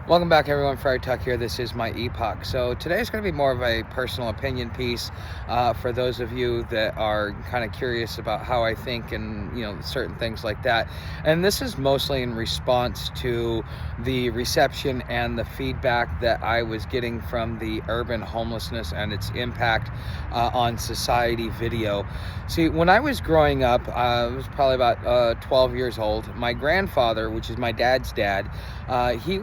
Welcome back, everyone. Friday Talk here. This is my epoch. So today is going to be more of a personal opinion piece for those of you that are kind of curious about how I think and certain things like that. And this is mostly in response to the reception and the feedback that I was getting from the urban homelessness and its impact on society video. See, when I was growing up, I was probably about 12 years old. My grandfather, which is my dad's dad, he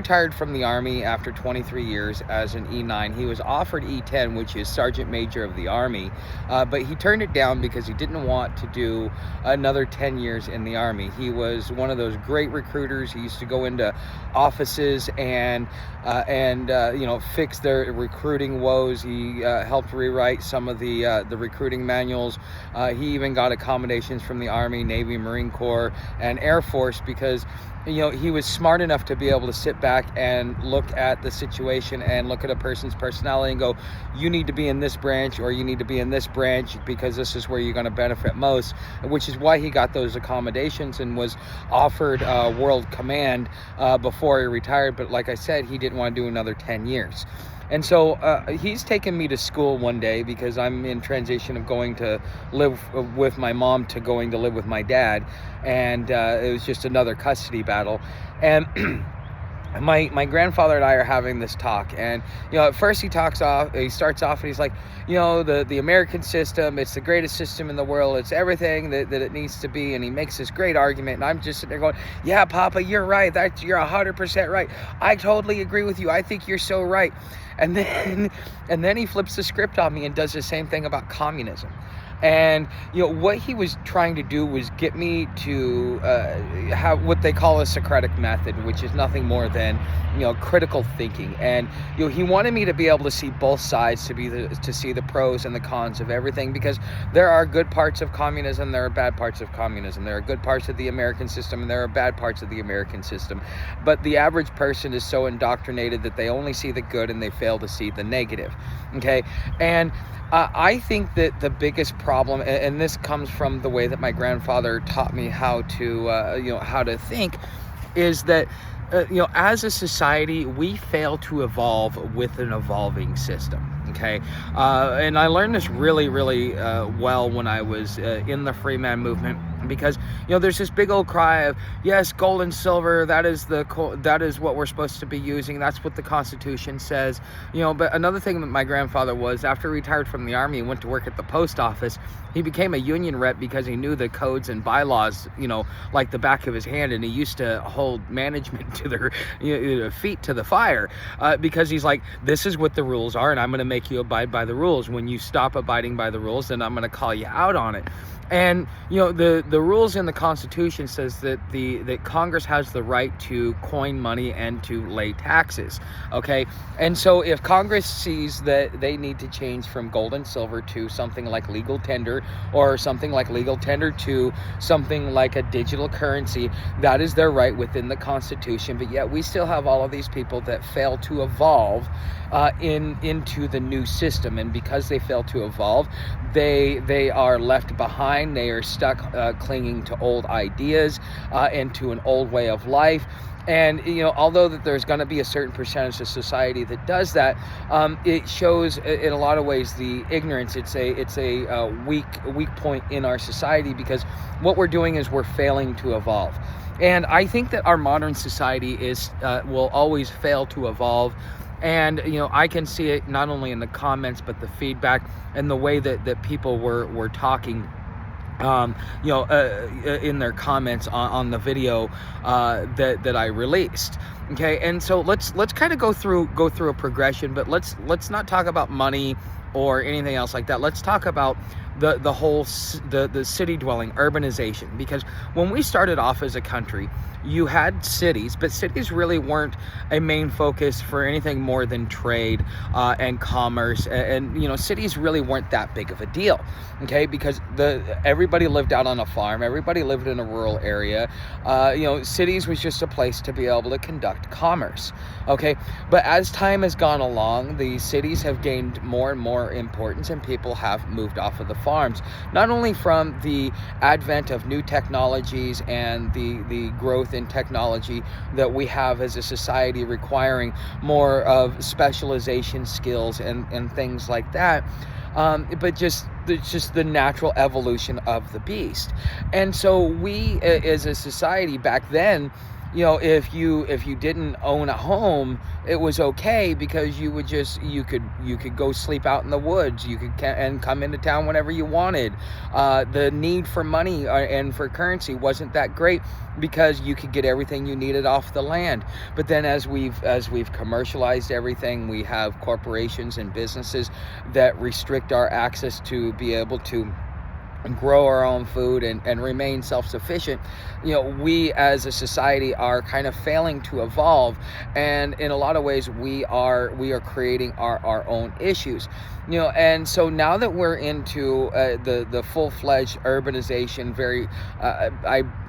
retired from the Army after 23 years as an E9. He was offered E10, which is Sergeant Major of the Army, but he turned it down because he didn't want to do another 10 years in the Army. He was one of those great recruiters. He used to go into offices and fix their recruiting woes. He helped rewrite some of the recruiting manuals. He even got accommodations from the Army, Navy, Marine Corps, and Air Force because he was smart enough to be able to sit back and look at the situation and look at a person's personality and go, you need to be in this branch or you need to be in this branch because this is where you're going to benefit most, which is why he got those accommodations and was offered World Command before he retired. But like I said, he didn't want to do another 10 years. And so he's taken me to school one day because I'm in transition of going to live with my mom to going to live with my dad. And it was just another custody battle. And my grandfather and I are having this talk, and at first he starts off and he's like, the American system, it's the greatest system in the world, it's everything that it needs to be, and he makes this great argument, and I'm just sitting there going, yeah, Papa, you're right, you're 100% right, I totally agree with you, I think you're so right. And then he flips the script on me and does the same thing about communism. And what he was trying to do was get me to have what they call a Socratic method, which is nothing more than critical thinking. And he wanted me to be able to see both sides, to see the pros and the cons of everything, because there are good parts of communism, there are bad parts of communism, there are good parts of the American system, and there are bad parts of the American system. But the average person is so indoctrinated that they only see the good and they fail to see the negative. Okay, and I think that the biggest problem, and this comes from the way that my grandfather taught me how to think, is that as a society, we fail to evolve with an evolving system. Okay, and I learned this really, really well when I was in the free man movement, because there's this big old cry of, yes, gold and silver, that is what we're supposed to be using, that's what the Constitution says. But another thing that my grandfather was, after he retired from the Army and went to work at the post office, he became a union rep because he knew the codes and bylaws like the back of his hand, and he used to hold management to their feet to the fire, because he's like, this is what the rules are, and I'm going to make you abide by the rules. When you stop abiding by the rules, then I'm going to call you out on it. And the rules in the Constitution says that that Congress has the right to coin money and to lay taxes. Okay, and so if Congress sees that they need to change from gold and silver to something like legal tender, or something like legal tender to something like a digital currency, that is their right within the Constitution. But yet we still have all of these people that fail to evolve into the new system, and because they fail to evolve, they are left behind. They are stuck clinging to old ideas and to an old way of life. And although that there's going to be a certain percentage of society that does that, it shows in a lot of ways the ignorance. It's a weak point in our society, because what we're doing is we're failing to evolve. And I think that our modern society will always fail to evolve. And I can see it not only in the comments, but the feedback and the way that people were talking in their comments on the video that I released. Okay, and so let's kind of go through a progression, but let's not talk about money or anything else like that. Let's talk about the whole the city dwelling, urbanization, because when we started off as a country, you had cities, but cities really weren't a main focus for anything more than trade and commerce, and cities really weren't that big of a deal. Okay, because everybody lived out on a farm, everybody lived in a rural area. Cities was just a place to be able to conduct commerce. Okay, but as time has gone along, the cities have gained more and more importance, and people have moved off of the farms, not only from the advent of new technologies and the growth in technology that we have as a society requiring more of specialization skills and things like that, but just the natural evolution of the beast. And so we as a society back then, if you didn't own a home, it was okay, because you could go sleep out in the woods, and come into town whenever you wanted. The need for money and for currency wasn't that great, because you could get everything you needed off the land. But then as we've commercialized everything, we have corporations and businesses that restrict our access to be able to grow our own food and remain self-sufficient. We as a society are kind of failing to evolve, and in a lot of ways we are creating our own issues. And so now that we're into the full-fledged urbanization,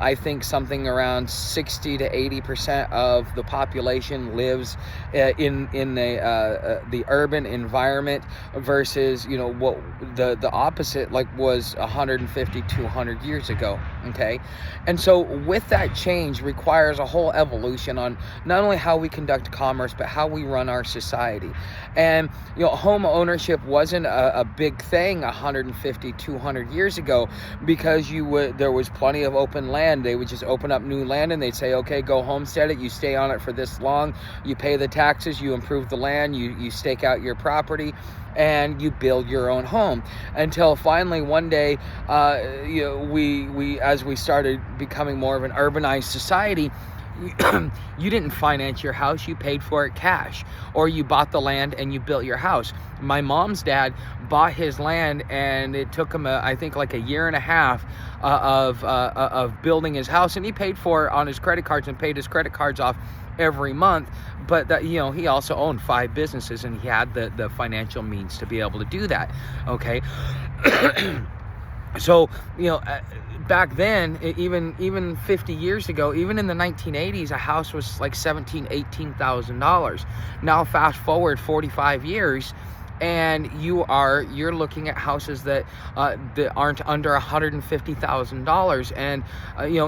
I think something around 60 to 80% of the population lives in the urban environment, versus what the opposite was 150, 200 years ago. Okay, and so with that change requires a whole evolution on not only how we conduct commerce, but how we run our society. And home ownership wasn't a big thing 150, 200 years ago, because there was plenty of open land. They would just open up new land and they'd say, okay, go homestead it. You stay on it for this long. You pay the taxes. You improve the land. You stake out your property, and you build your own home, until finally one day, we as we started becoming more of an urbanized society, you didn't finance your house, you paid for it cash, or you bought the land and you built your house. My mom's dad bought his land, and it took him I think like a year and a half of building his house, and he paid for it on his credit cards and paid his credit cards off every month. But that, he also owned 5 businesses, and he had the financial means to be able to do that. Okay. So, back then, even 50 years ago, even in the 1980s, a house was like $18,000. Now, fast forward 45 years, and you're looking at houses that aren't under $150,000, and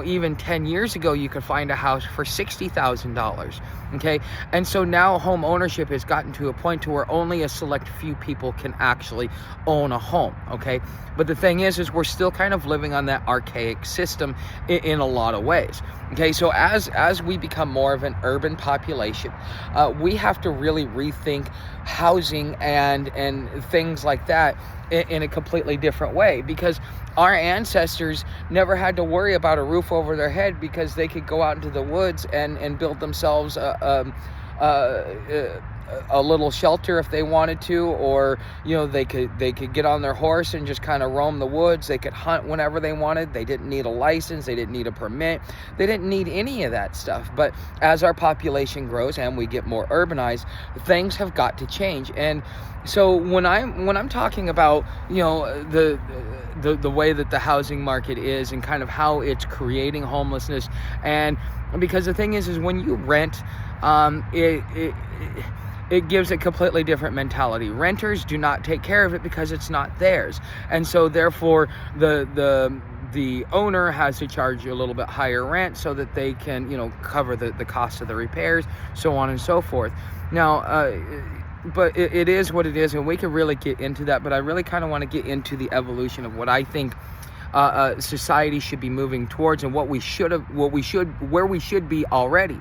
even 10 years ago you could find a house for $60,000. Okay, and so now home ownership has gotten to a point to where only a select few people can actually own a home. Okay, but the thing is we're still kind of living on that archaic system in a lot of ways. Okay, so as we become more of an urban population, we have to really rethink housing and things like that in a completely different way, because our ancestors never had to worry about a roof over their head, because they could go out into the woods and build themselves a little shelter if they wanted to, or they could get on their horse and just kind of roam the woods. They could hunt whenever they wanted. They didn't need a license, they didn't need a permit, they didn't need any of that stuff. But as our population grows and we get more urbanized, things have got to change. And so when I'm talking about the way that the housing market is, and kind of how it's creating homelessness, and because the thing is when you rent, it gives a completely different mentality. Renters do not take care of it because it's not theirs, and so therefore the owner has to charge you a little bit higher rent so that they can cover the cost of the repairs, so on and so forth. Now, but it is what it is, and we can really get into that. But I really kind of want to get into the evolution of what I think society should be moving towards, and where we should be already.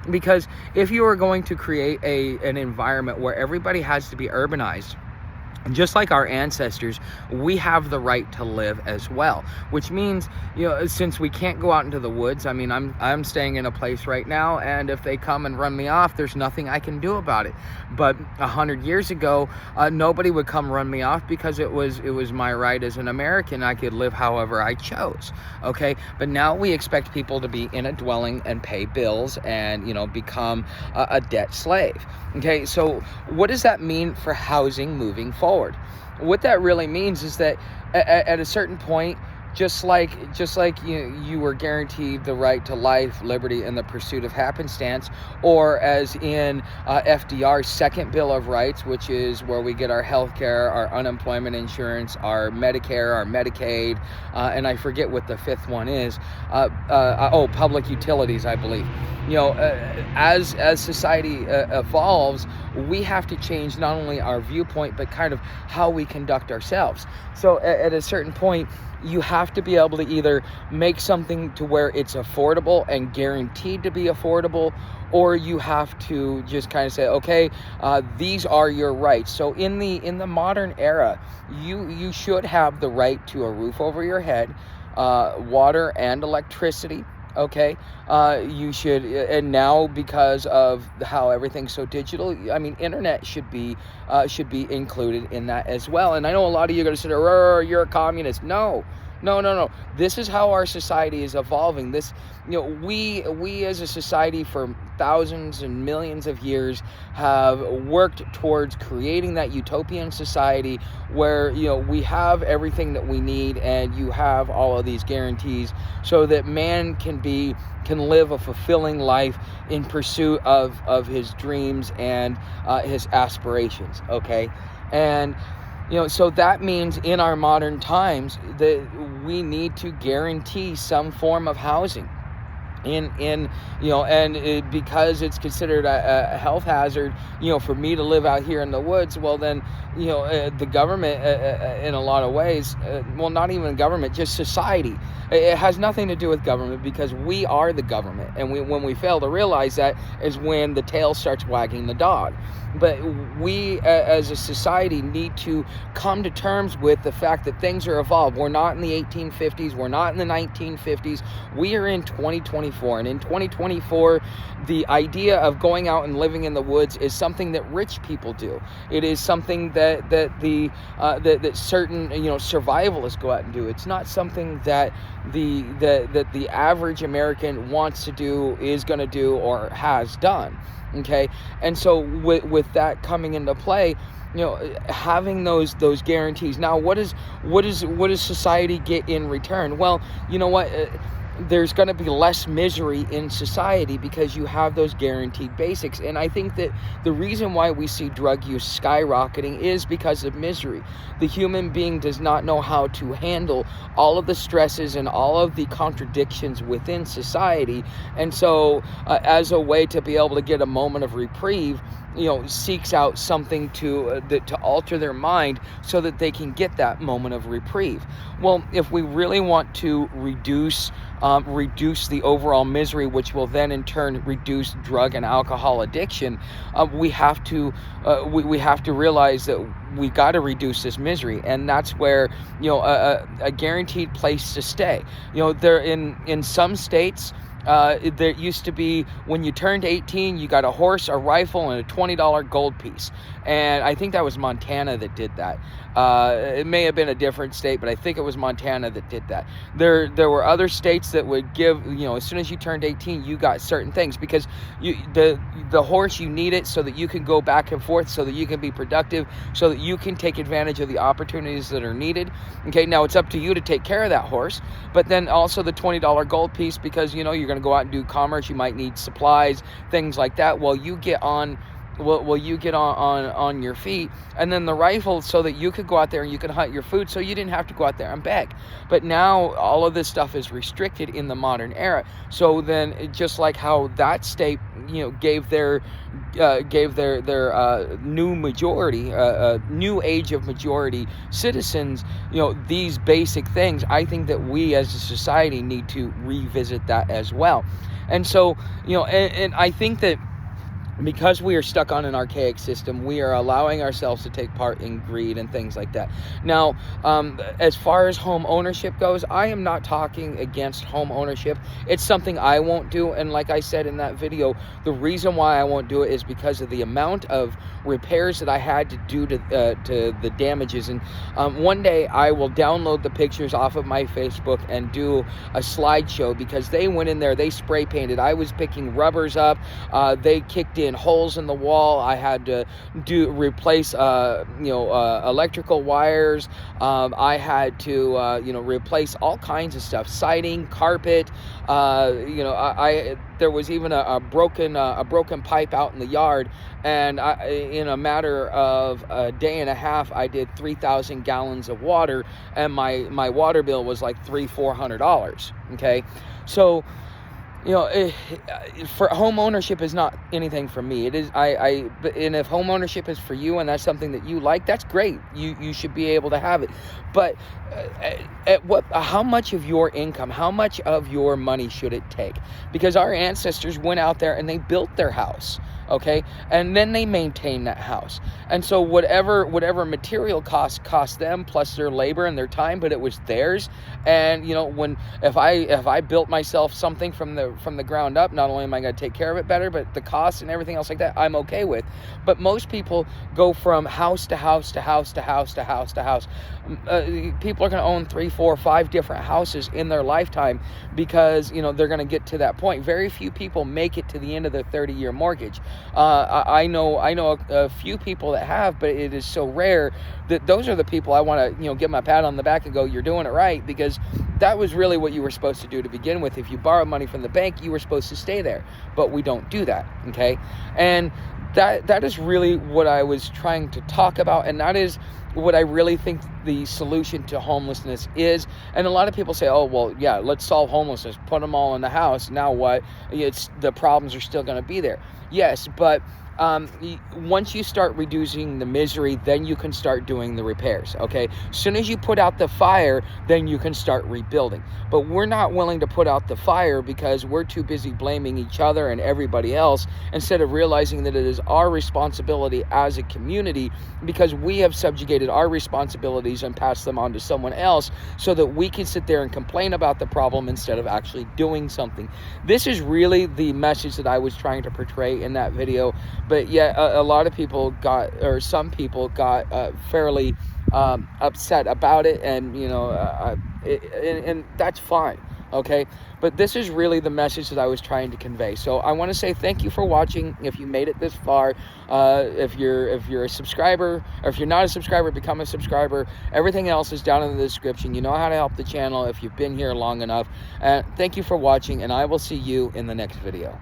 Because if you are going to create an environment where everybody has to be urbanized, just like our ancestors, we have the right to live as well, which means, since we can't go out into the woods, I mean, I'm staying in a place right now, and if they come and run me off, there's nothing I can do about it. But 100 years ago, nobody would come run me off, because it was my right as an American. I could live however I chose. Okay, but now we expect people to be in a dwelling and pay bills and become a debt slave. Okay, so what does that mean for housing moving forward? What that really means is that at a certain point, just like you were guaranteed the right to life, liberty, and the pursuit of happenstance, or as in FDR's second Bill of Rights, which is where we get our health care, our unemployment insurance, our Medicare, our Medicaid, and I forget what the fifth one is. Public utilities, I believe. As society evolves, we have to change not only our viewpoint, but kind of how we conduct ourselves. So at a certain point, you have to be able to either make something to where it's affordable and guaranteed to be affordable, or you have to just kind of say, okay, these are your rights. So in the modern era, you should have the right to a roof over your head, water and electricity. Okay, you should, and now because of how everything's so digital, I mean, internet should be included in that as well. And I know a lot of you are going to say, "You're a communist." No. This is how our society is evolving. We as a society for thousands and millions of years have worked towards creating that utopian society where, we have everything that we need, and you have all of these guarantees so that man can live a fulfilling life in pursuit of his dreams and his aspirations. Okay. And so that means in our modern times that we need to guarantee some form of housing because it's considered a health hazard, for me to live out here in the woods. Well, then, the government, in a lot of ways, not even government, just society. It has nothing to do with government, because we are the government. And when we fail to realize that is when the tail starts wagging the dog. But we as a society need to come to terms with the fact that things are evolved. We're not in the 1850s. We're not in the 1950s. We are in 2024. And in 2024, the idea of going out and living in the woods is something that rich people do. It is something that certain survivalists go out and do. It's not something that the average American wants to do, is going to do, or has done. Okay, and so with that coming into play, having those guarantees. Now, what does society get in return? Well, you know what? There's going to be less misery in society because you have those guaranteed basics. And I think that the reason why we see drug use skyrocketing is because of misery. The human being does not know how to handle all of the stresses and all of the contradictions within society. And so as a way to be able to get a moment of reprieve, seeks out something to alter their mind so that they can get that moment of reprieve. Well, if we really want to reduce the overall misery, which will then in turn reduce drug and alcohol addiction, we have to realize that we got to reduce this misery, and that's where a guaranteed place to stay. There in some states. There used to be, when you turned 18, you got a horse, a rifle, and a $20 gold piece. And I think that was Montana that did that. It may have been a different state, but I think it was Montana that did that. There were other states that would give, as soon as you turned 18, you got certain things, because the horse, you need it so that you can go back and forth, so that you can be productive, so that you can take advantage of the opportunities that are needed. Okay, now it's up to you to take care of that horse, but then also the $20 gold piece, because you're going to go out and do commerce, you might need supplies, things like that, while you get on your feet. And then the rifle, so that you could go out there and you could hunt your food, so you didn't have to go out there and beg. But now all of this stuff is restricted in the modern era. So then, just like how that state gave their new majority, new age of majority citizens, these basic things, I think that we as a society need to revisit that as well. And so, and I think that because we are stuck on an archaic system, we are allowing ourselves to take part in greed and things like that. Now, as far as home ownership goes, I am not talking against home ownership. It's something I won't do. And like I said in that video, the reason why I won't do it is because of the amount of repairs that I had to do to the damages. And one day I will download the pictures off of my Facebook and do a slideshow, because they went in there, they spray painted. I was picking rubbers up. They kicked in in holes in the wall. I had to replace electrical wires. I had to replace all kinds of stuff, siding, carpet. There was even a broken pipe out in the yard, and in a matter of a day and a half, I did 3,000 gallons of water, and my water bill was like $400. Okay, so for home ownership is not anything for me. It is and if home ownership is for you and that's something that you like, that's great. You should be able to have it. But how much of your income, how much of your money should it take? Because our ancestors went out there and they built their house, okay, and then they maintained that house. And so whatever material cost them plus their labor and their time, but it was theirs. And if I built myself something from the ground up, not only am I going to take care of it better, but the cost and everything else like that, I'm okay with. But most people go from house to house to house to house to house to house. People are going to own 3, 4, 5 different houses in their lifetime because they're going to get to that point. Very few people make it to the end of their 30-year mortgage. I know a few people that have, but it is so rare that those are the people I want to give my pat on the back and go, you're doing it right, because that was really what you were supposed to do to begin with. If you borrow money from the bank, you were supposed to stay there, but we don't do that. Okay, and that is really what I was trying to talk about, and that is what I really think the solution to homelessness is. And a lot of people say, oh, well, yeah, let's solve homelessness, put them all in the house. Now what? The problems are still going to be there. Yes, but once you start reducing the misery, then you can start doing the repairs, okay? As soon as you put out the fire, then you can start rebuilding. But we're not willing to put out the fire because we're too busy blaming each other and everybody else instead of realizing that it is our responsibility as a community, because we have subjugated our responsibilities and passed them on to someone else so that we can sit there and complain about the problem instead of actually doing something. This is really the message that I was trying to portray in that video. But yet a lot of people some people got fairly upset about it, and and that's fine, okay? But this is really the message that I was trying to convey. So I want to say thank you for watching. If you made it this far, if you're a subscriber, or if you're not a subscriber, become a subscriber. Everything else is down in the description. You know how to help the channel if you've been here long enough. Thank you for watching, and I will see you in the next video.